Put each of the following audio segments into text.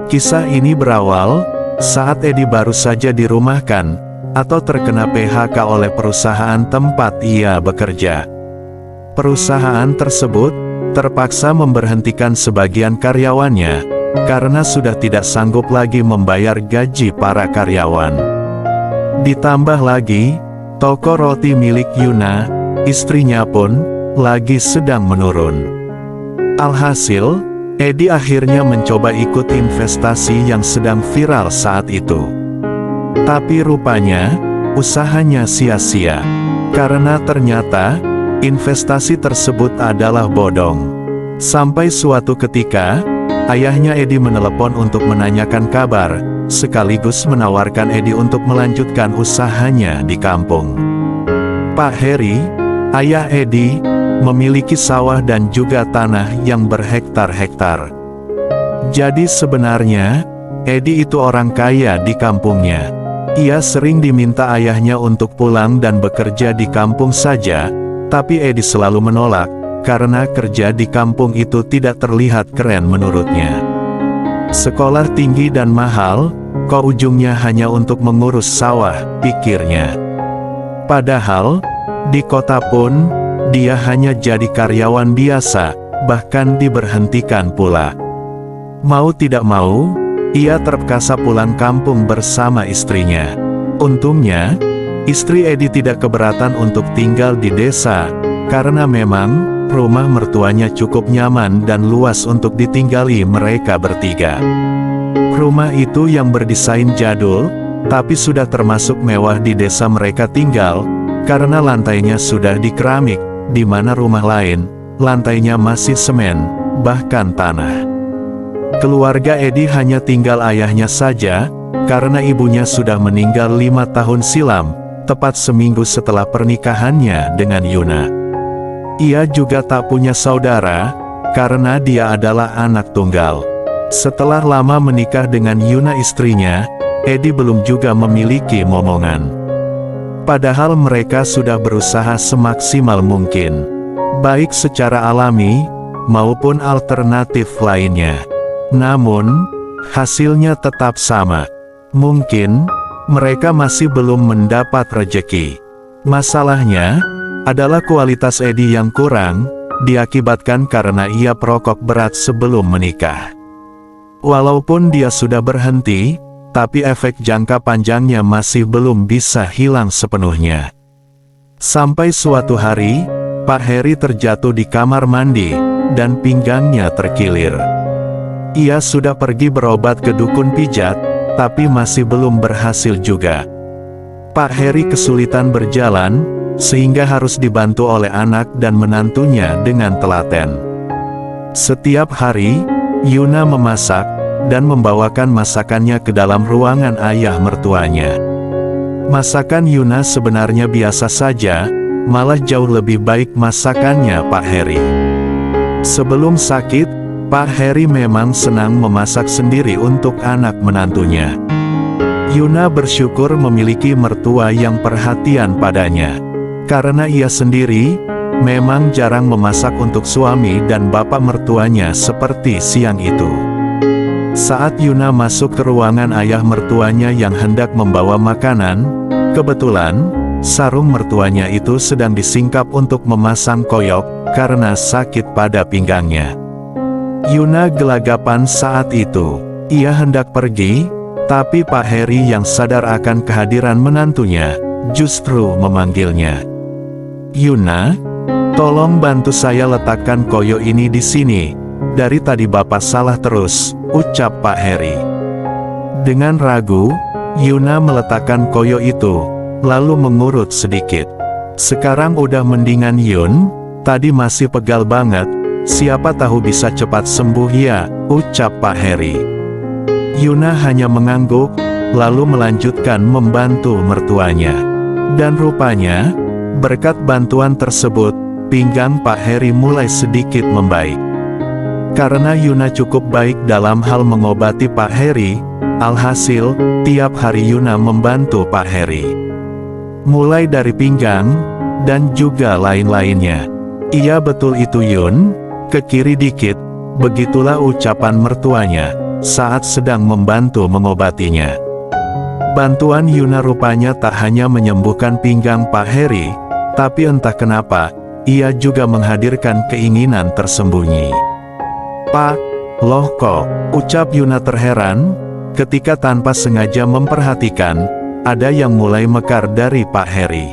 Kisah ini berawal saat Edi baru saja dirumahkan atau terkena PHK oleh perusahaan tempat ia bekerja. Perusahaan tersebut terpaksa memberhentikan sebagian karyawannya karena sudah tidak sanggup lagi membayar gaji para karyawan. Ditambah lagi, toko roti milik Yuna, istrinya pun lagi sedang menurun. Alhasil, Edi akhirnya mencoba ikut investasi yang sedang viral saat itu. Tapi rupanya, usahanya sia-sia. Karena ternyata, investasi tersebut adalah bodong. Sampai suatu ketika, ayahnya Edi menelepon untuk menanyakan kabar, sekaligus menawarkan Edi untuk melanjutkan usahanya di kampung. Pak Heri, ayah Edi, memiliki sawah dan juga tanah yang berhektar-hektar. Jadi sebenarnya, Edi itu orang kaya di kampungnya. Ia sering diminta ayahnya untuk pulang dan bekerja di kampung saja, tapi Edi selalu menolak, karena kerja di kampung itu tidak terlihat keren menurutnya. Sekolah tinggi dan mahal, kok ujungnya hanya untuk mengurus sawah, pikirnya. Padahal, di kota pun, dia hanya jadi karyawan biasa, bahkan diberhentikan pula. Mau tidak mau, ia terpaksa pulang kampung bersama istrinya. Untungnya, istri Edi tidak keberatan untuk tinggal di desa, karena memang, rumah mertuanya cukup nyaman dan luas untuk ditinggali mereka bertiga. Rumah itu yang berdesain jadul, tapi sudah termasuk mewah di desa mereka tinggal, karena lantainya sudah di keramik, di mana rumah lain, lantainya masih semen, bahkan tanah. Keluarga Edi hanya tinggal ayahnya saja, karena ibunya sudah meninggal 5 tahun silam, tepat seminggu setelah pernikahannya dengan Yuna. Ia juga tak punya saudara, karena dia adalah anak tunggal. Setelah lama menikah dengan Yuna istrinya, Edi belum juga memiliki momongan. Padahal mereka sudah berusaha semaksimal mungkin, baik secara alami, maupun alternatif lainnya. Namun, hasilnya tetap sama. Mungkin, mereka masih belum mendapat rejeki. Masalahnya, adalah kualitas Edi yang kurang, diakibatkan karena ia perokok berat sebelum menikah. Walaupun dia sudah berhenti, tapi efek jangka panjangnya masih belum bisa hilang sepenuhnya. Sampai suatu hari, Pak Heri terjatuh di kamar mandi, dan pinggangnya terkilir. Ia sudah pergi berobat ke dukun pijat, tapi masih belum berhasil juga. Pak Heri kesulitan berjalan, sehingga harus dibantu oleh anak dan menantunya dengan telaten. Setiap hari, Yuna memasak, dan membawakan masakannya ke dalam ruangan ayah mertuanya. Masakan Yuna sebenarnya biasa saja, malah jauh lebih baik masakannya Pak Heri. Sebelum sakit, Pak Heri memang senang memasak sendiri untuk anak menantunya. Yuna bersyukur memiliki mertua yang perhatian padanya. Karena ia sendiri, memang jarang memasak untuk suami dan bapak mertuanya seperti siang itu. Saat Yuna masuk ke ruangan ayah mertuanya yang hendak membawa makanan, kebetulan, sarung mertuanya itu sedang disingkap untuk memasang koyok, karena sakit pada pinggangnya. Yuna gelagapan saat itu. Ia hendak pergi, tapi Pak Heri yang sadar akan kehadiran menantunya, justru memanggilnya. "Yuna, tolong bantu saya letakkan koyok ini di sini. Dari tadi Bapak salah terus," ucap Pak Heri. Dengan ragu, Yuna meletakkan koyok itu, lalu mengurut sedikit. "Sekarang udah mendingan Yun, tadi masih pegal banget, siapa tahu bisa cepat sembuh ya," ucap Pak Heri. Yuna hanya mengangguk, lalu melanjutkan membantu mertuanya. Dan rupanya, berkat bantuan tersebut, pinggang Pak Heri mulai sedikit membaik. Karena Yuna cukup baik dalam hal mengobati Pak Heri, alhasil, tiap hari Yuna membantu Pak Heri. Mulai dari pinggang, dan juga lain-lainnya. "Iya betul itu Yun, ke kiri dikit," begitulah ucapan mertuanya. saat sedang membantu mengobatinya. Bantuan Yuna rupanya tak hanya menyembuhkan pinggang Pak Heri, tapi entah kenapa, ia juga menghadirkan keinginan tersembunyi. "Pak, loh kok?" ucap Yuna terheran, ketika tanpa sengaja memperhatikan, ada yang mulai mekar dari Pak Heri.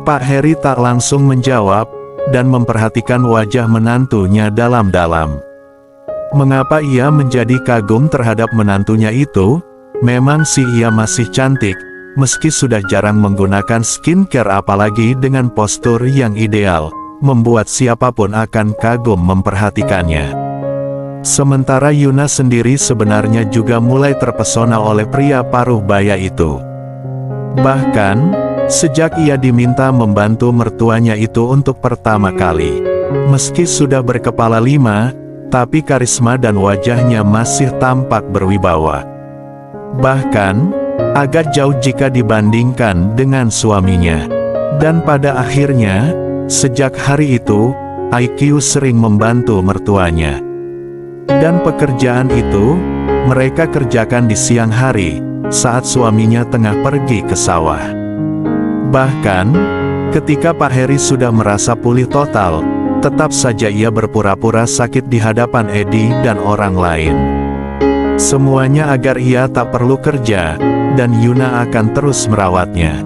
Pak Heri tak langsung menjawab, dan memperhatikan wajah menantunya dalam-dalam. Mengapa ia menjadi kagum terhadap menantunya itu? Memang sih ia masih cantik, meski sudah jarang menggunakan skincare, apalagi dengan postur yang ideal, membuat siapapun akan kagum memperhatikannya. Sementara Yuna sendiri sebenarnya juga mulai terpesona oleh pria paruh baya itu. Bahkan, sejak ia diminta membantu mertuanya itu untuk pertama kali. Meski sudah berkepala 5, tapi karisma dan wajahnya masih tampak berwibawa. Bahkan, agak jauh jika dibandingkan dengan suaminya. Dan pada akhirnya, sejak hari itu, IQ sering membantu mertuanya. Dan pekerjaan itu, mereka kerjakan di siang hari, saat suaminya tengah pergi ke sawah. Bahkan, ketika Pak Heri sudah merasa pulih total, tetap saja ia berpura-pura sakit di hadapan Edi dan orang lain. Semuanya agar ia tak perlu kerja, dan Yuna akan terus merawatnya.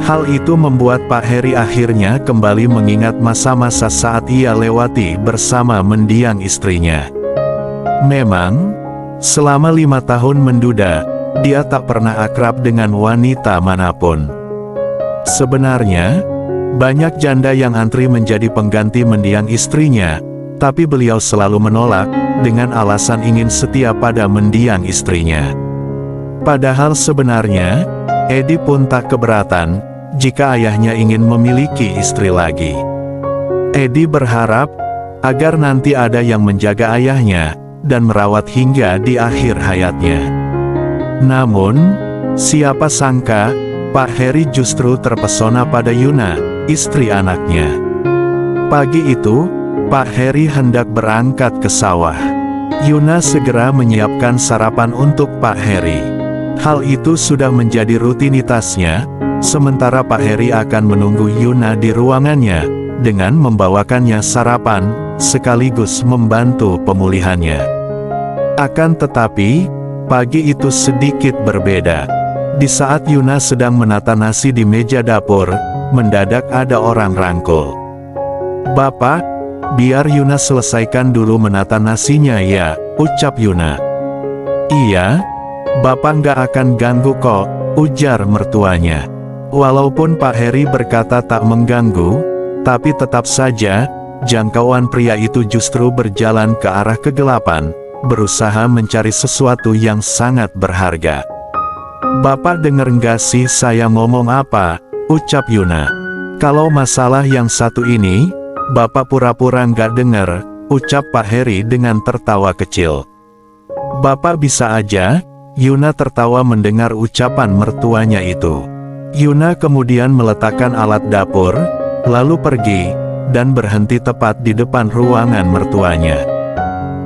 Hal itu membuat Pak Heri akhirnya kembali mengingat masa-masa saat ia lewati bersama mendiang istrinya. Memang, selama 5 tahun menduda, dia tak pernah akrab dengan wanita manapun. Sebenarnya, banyak janda yang antri menjadi pengganti mendiang istrinya, tapi beliau selalu menolak, dengan alasan ingin setia pada mendiang istrinya. Padahal sebenarnya, Edi pun tak keberatan, jika ayahnya ingin memiliki istri lagi. Edi berharap, agar nanti ada yang menjaga ayahnya, dan merawat hingga di akhir hayatnya. Namun, siapa sangka, Pak Heri justru terpesona pada Yuna, istri anaknya. Pagi itu, Pak Heri hendak berangkat ke sawah. Yuna segera menyiapkan sarapan untuk Pak Heri. Hal itu sudah menjadi rutinitasnya, sementara Pak Heri akan menunggu Yuna di ruangannya, dengan membawakannya sarapan, sekaligus membantu pemulihannya. Akan tetapi, pagi itu sedikit berbeda. Di saat Yuna sedang menata nasi di meja dapur, mendadak ada orang rangkul. "Bapak, biar Yuna selesaikan dulu menata nasinya ya," ucap Yuna. "Iya, Bapak nggak akan ganggu kok," ujar mertuanya. Walaupun Pak Heri berkata tak mengganggu, tapi tetap saja, jangkauan pria itu justru berjalan ke arah kegelapan, berusaha mencari sesuatu yang sangat berharga. "Bapak denger nggak sih saya ngomong apa?" ucap Yuna. "Kalau masalah yang satu ini, Bapak pura-pura nggak denger," ucap Pak Heri dengan tertawa kecil. "Bapak bisa aja," Yuna tertawa mendengar ucapan mertuanya itu. Yuna kemudian meletakkan alat dapur, lalu pergi, dan berhenti tepat di depan ruangan mertuanya.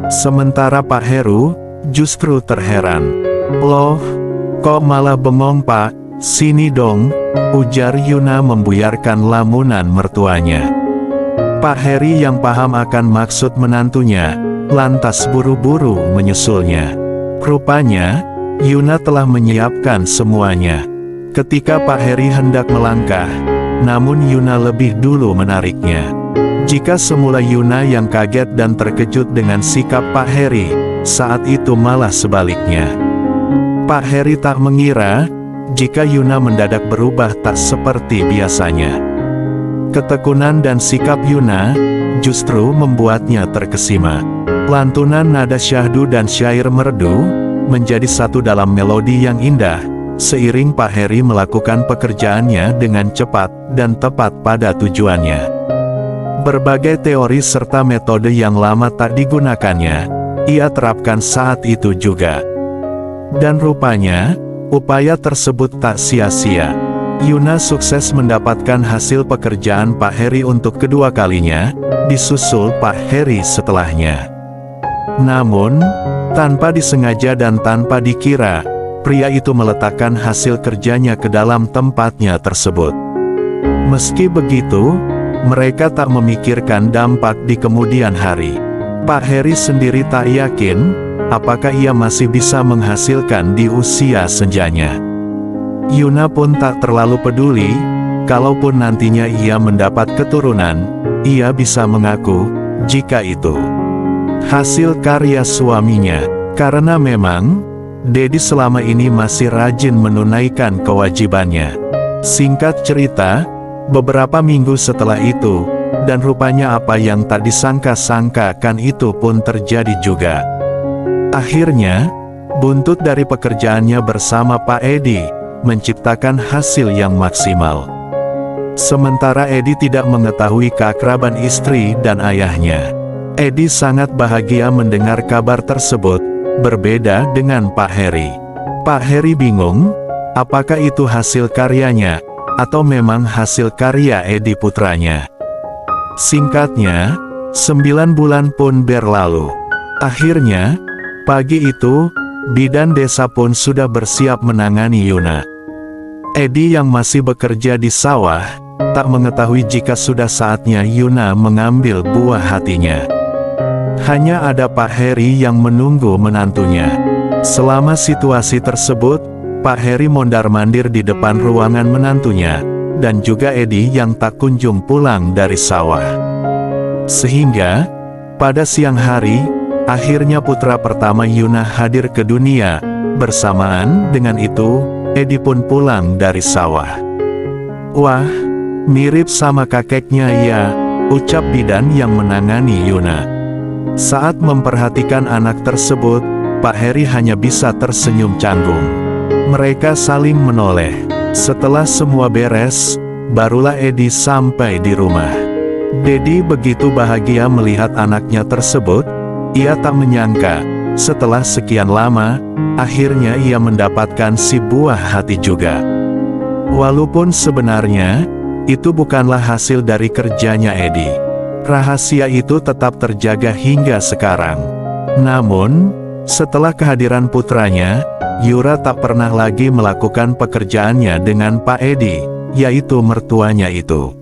Sementara Pak Heru, justru terheran. "Loh, kok malah bengong Pak? Sini dong," ujar Yuna membuyarkan lamunan mertuanya. Pak Heri yang paham akan maksud menantunya, lantas buru-buru menyusulnya. Rupanya, Yuna telah menyiapkan semuanya. Ketika Pak Heri hendak melangkah, namun Yuna lebih dulu menariknya. Jika semula Yuna yang kaget dan terkejut dengan sikap Pak Heri, saat itu malah sebaliknya. Pak Heri tak mengira, jika Yuna mendadak berubah tak seperti biasanya. Ketekunan dan sikap Yuna, justru membuatnya terkesima. Lantunan nada syahdu dan syair merdu, menjadi satu dalam melodi yang indah, seiring Pak Heri melakukan pekerjaannya dengan cepat dan tepat pada tujuannya. Berbagai teori serta metode yang lama tak digunakannya, ia terapkan saat itu juga. Dan rupanya, upaya tersebut tak sia-sia. Yuna sukses mendapatkan hasil pekerjaan Pak Heri untuk kedua kalinya, disusul Pak Heri setelahnya. Namun, Tanpa disengaja dan tanpa dikira, pria itu meletakkan hasil kerjanya ke dalam tempatnya tersebut. Meski begitu, mereka tak memikirkan dampak di kemudian hari. Pak Heri sendiri tak yakin, apakah ia masih bisa menghasilkan di usia senjanya. Yuna pun tak terlalu peduli, kalaupun nantinya ia mendapat keturunan, ia bisa mengaku, jika itu hasil karya suaminya. Karena memang, Dedi selama ini masih rajin menunaikan kewajibannya. Singkat cerita, beberapa minggu setelah itu, dan rupanya apa yang tak disangka-sangkakan itu pun terjadi juga. Akhirnya, buntut dari pekerjaannya bersama Pak Edi, menciptakan hasil yang maksimal. Sementara Edi tidak mengetahui keakraban istri dan ayahnya. Edi sangat bahagia mendengar kabar tersebut, berbeda dengan Pak Heri. Pak Heri bingung, apakah itu hasil karyanya, atau memang hasil karya Edi putranya. Singkatnya, 9 bulan pun berlalu. Akhirnya, pagi itu, bidan desa pun sudah bersiap menangani Yuna. Edi yang masih bekerja di sawah, tak mengetahui jika sudah saatnya Yuna mengambil buah hatinya. Hanya ada Pak Heri yang menunggu menantunya. Selama situasi tersebut, Pak Heri mondar-mandir di depan ruangan menantunya, dan juga Edi yang tak kunjung pulang dari sawah. Sehingga, pada siang hari, akhirnya putra pertama Yuna hadir ke dunia. Bersamaan dengan itu, Edi pun pulang dari sawah. "Wah, mirip sama kakeknya ya," ucap bidan yang menangani Yuna. Saat memperhatikan anak tersebut, Pak Heri hanya bisa tersenyum canggung. Mereka saling menoleh. Setelah semua beres, barulah Edi sampai di rumah. Dedi begitu bahagia melihat anaknya tersebut. Ia tak menyangka, setelah sekian lama, akhirnya ia mendapatkan si buah hati juga. Walaupun sebenarnya, itu bukanlah hasil dari kerjanya Edi. Rahasia itu tetap terjaga hingga sekarang. Namun, setelah kehadiran putranya, Yura tak pernah lagi melakukan pekerjaannya dengan Pak Edi, yaitu mertuanya itu.